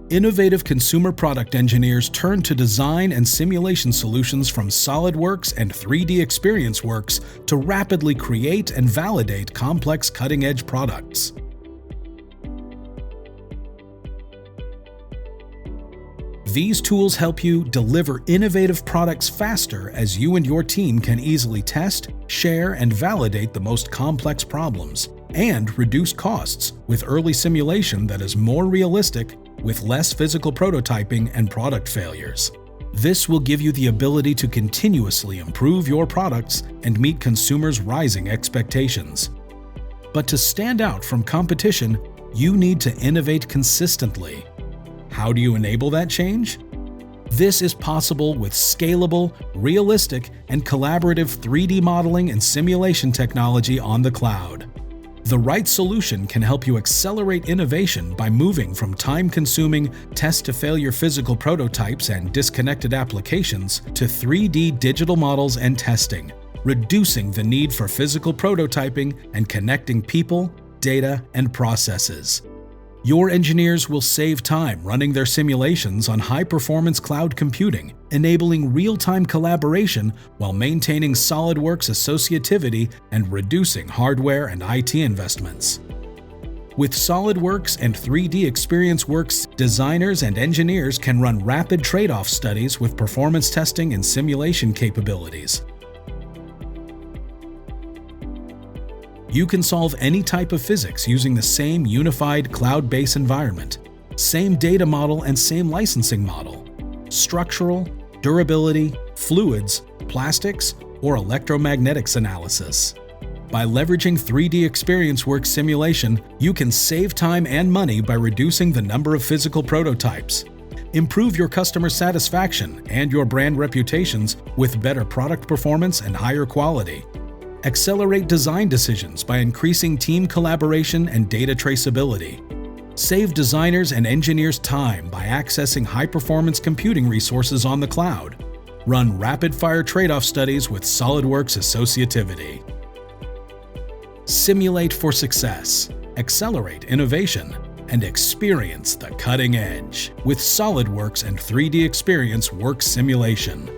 Innovative consumer product engineers turn to design and simulation solutions from SolidWorks and 3D Experience Works to rapidly create and validate complex cutting-edge products. These tools help you deliver innovative products faster as you and your team can easily test, share, and validate the most complex problems, and reduce costs with early simulation that is more realistic with less physical prototyping and product failures. This will give you the ability to continuously improve your products and meet consumers' rising expectations. But to stand out from competition, you need to innovate consistently. How do you enable that change? This is possible with scalable, realistic, and collaborative 3D modeling and simulation technology on the cloud. The right solution can help you accelerate innovation by moving from time-consuming, test-to-failure physical prototypes and disconnected applications to 3D digital models and testing, reducing the need for physical prototyping and connecting people, data, and processes. Your engineers will save time running their simulations on high-performance cloud computing, enabling real-time collaboration while maintaining SolidWorks associativity and reducing hardware and IT investments. With SolidWorks and 3D Experience Works, designers and engineers can run rapid trade-off studies with performance testing and simulation capabilities. You can solve any type of physics using the same unified cloud-based environment, same data model and same licensing model, structural, durability, fluids, plastics, or electromagnetics analysis. By leveraging 3D Experience Works simulation, you can save time and money by reducing the number of physical prototypes, improve your customer satisfaction and your brand reputations with better product performance and higher quality, accelerate design decisions by increasing team collaboration and data traceability, save designers and engineers time by accessing high-performance computing resources on the cloud, run rapid-fire trade-off studies with SolidWorks associativity. Simulate for success, accelerate innovation, and experience the cutting edge with SolidWorks and 3D Experience Works Simulation.